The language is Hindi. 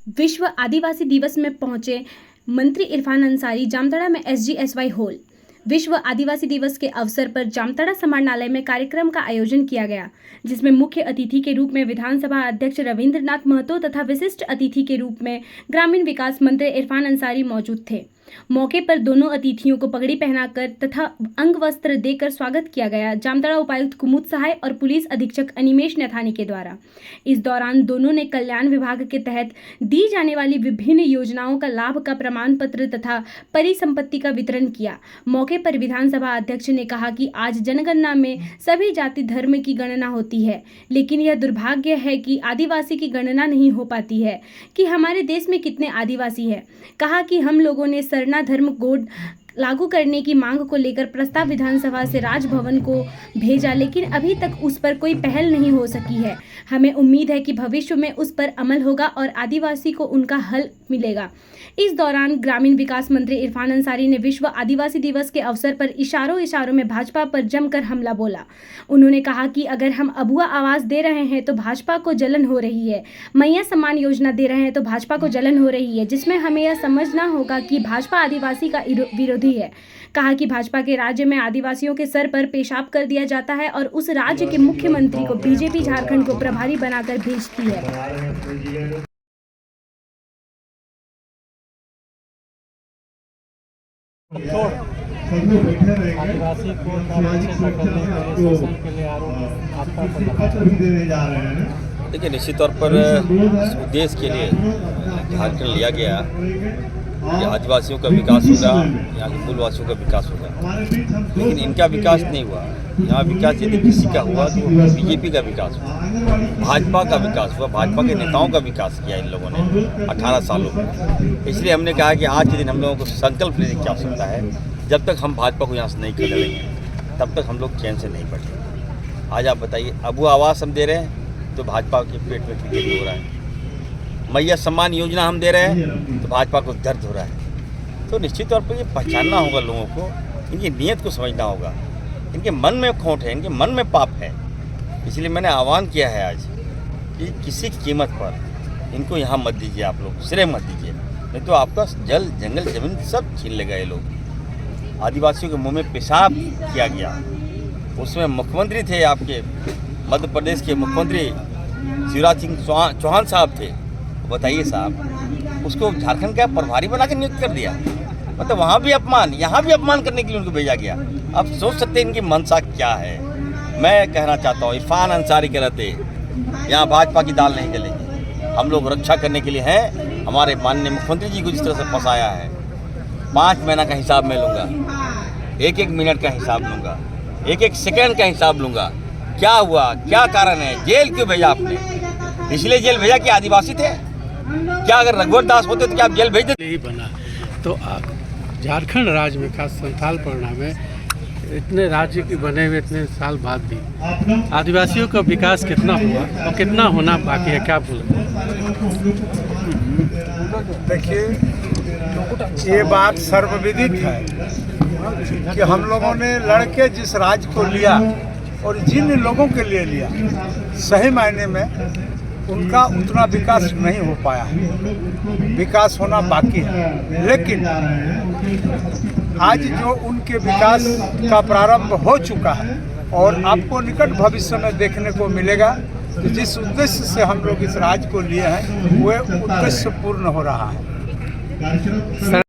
विश्व आदिवासी दिवस में पहुंचे मंत्री इरफान अंसारी जामताड़ा में SGSY हॉल। विश्व आदिवासी दिवस के अवसर पर जामताड़ा समाहरणालय में कार्यक्रम का आयोजन किया गया, जिसमें मुख्य अतिथि के रूप में विधानसभा अध्यक्ष रविंद्रनाथ महतो तथा विशिष्ट अतिथि के रूप में ग्रामीण विकास मंत्री इरफान अंसारी मौजूद थे। मौके पर दोनों अतिथियों को पगड़ी पहनाकर तथा अंग वस्त्र देकर स्वागत किया गया जामताड़ा उपायुक्त कुमुद सहाय और पुलिस अधीक्षक अनिमेश नथानी के द्वारा। इस दौरान दोनों ने कल्याण विभाग के तहत दी जाने वाली विभिन्न योजनाओं का लाभ का प्रमाण पत्र तथा परिसंपत्ति का वितरण किया। मौके पर विधानसभा अध्यक्ष ने कहा कि आज जनगणना में सभी जाति धर्म की गणना होती है, लेकिन यह दुर्भाग्य है कि आदिवासी की गणना नहीं हो पाती है कि हमारे देश में कितने आदिवासी हैं। कहा कि हम लोगों ने सरना धर्म कोड लागू करने की मांग को लेकर प्रस्ताव विधानसभा से राजभवन को भेजा, लेकिन अभी तक उस पर कोई पहल नहीं हो सकी है। हमें उम्मीद है कि भविष्य में उस पर अमल होगा और आदिवासी को उनका हल मिलेगा। इस दौरान ग्रामीण विकास मंत्री इरफान अंसारी ने विश्व आदिवासी दिवस के अवसर पर इशारों में भाजपा पर जमकर हमला बोला। उन्होंने कहा कि अगर हम अबुआ आवाज दे रहे हैं तो भाजपा को जलन हो रही है, मैया सम्मान योजना दे रहे हैं तो भाजपा को जलन हो रही है, जिसमें हमें यह समझना होगा कि भाजपा आदिवासी का विरोधी है। कहा कि भाजपा के राज्य में आदिवासियों के सर पर पेशाब कर दिया जाता है और उस राज्य के मुख्यमंत्री को बीजेपी झारखंड को प्रभारी बनाकर भेजती है। आदिवासी को शोषण के लिए देखिए, निश्चित तौर पर इस उद्देश्य के लिए झारखंड लिया गया कि आदिवासियों का विकास होगा, यहाँ के मूलवासियों का विकास होगा, लेकिन इनका विकास नहीं हुआ। यहाँ विकास यदि किसी का हुआ तो बीजेपी का विकास हुआ, भाजपा का विकास हुआ, भाजपा के नेताओं का विकास किया इन लोगों ने 18 सालों में। इसलिए हमने कहा कि आज के दिन हम लोगों को संकल्प लेने की आवश्यकता है। जब तक हम भाजपा को यहाँ से नहीं खदेड़ेंगे तब तक हम लोग चैन से नहीं बैठेंगे। आज आप बताइए, अबुआ आवास हम दे रहे हैं तो भाजपा के पेट में कीड़े हो रहा है, मैया सम्मान योजना हम दे रहे हैं तो भाजपा को दर्द हो रहा है। तो निश्चित तौर पर ये पहचानना होगा लोगों को, इनकी नीयत को समझना होगा। इनके मन में खोट है, इनके मन में पाप है। इसलिए मैंने आह्वान किया है आज कि किसी कीमत पर इनको यहाँ मत दीजिए, आप लोग सिरे मत दीजिए, नहीं तो आपका जल जंगल जमीन सब छीन ले गए लोग। आदिवासियों के मुंह में पेशाब किया गया, उसमें मुख्यमंत्री थे आपके मध्य प्रदेश के मुख्यमंत्री शिवराज सिंह चौहान साहब थे। बताइए साहब, उसको झारखंड का प्रभारी बना के नियुक्त कर दिया। मतलब वहाँ भी अपमान, यहाँ भी अपमान करने के लिए उनको भेजा गया। अब सोच सकते हैं इनकी मंशा क्या है। मैं कहना चाहता हूँ, इरफान अंसारी के रहते यहाँ भाजपा की दाल नहीं गलेगी। हम लोग रक्षा करने के लिए हैं। हमारे माननीय मुख्यमंत्री जी को जिस तरह से फंसाया है, 5 महीना का हिसाब मैं लूँगा, 1-1 मिनट का हिसाब लूँगा, 1-1 सेकंड का हिसाब लूँगा। क्या हुआ, क्या कारण है, जेल क्यों भेजा आपने? इसलिए जेल भेजा कि आदिवासी थे? क्या अगर रघुवर दास होते तो क्या आप जेल भेज देते? यही बना तो झारखंड राज्य में खास संथाल पड़ना में इतने राज्य के बने हुए इतने साल बाद भी आदिवासियों का विकास कितना हुआ और कितना होना बाकी है, क्या बोले? देखिए, ये बात सर्वविदित है कि हम लोगों ने लड़के जिस राज्य को लिया और जिन लोगों के लिए लिया, सही मायने में उनका उतना विकास नहीं हो पाया है, विकास होना बाकी है। लेकिन आज जो उनके विकास का प्रारंभ हो चुका है और आपको निकट भविष्य में देखने को मिलेगा कि जिस उद्देश्य से हम लोग इस राज्य को लिए हैं वह उद्देश्य पूर्ण हो रहा है।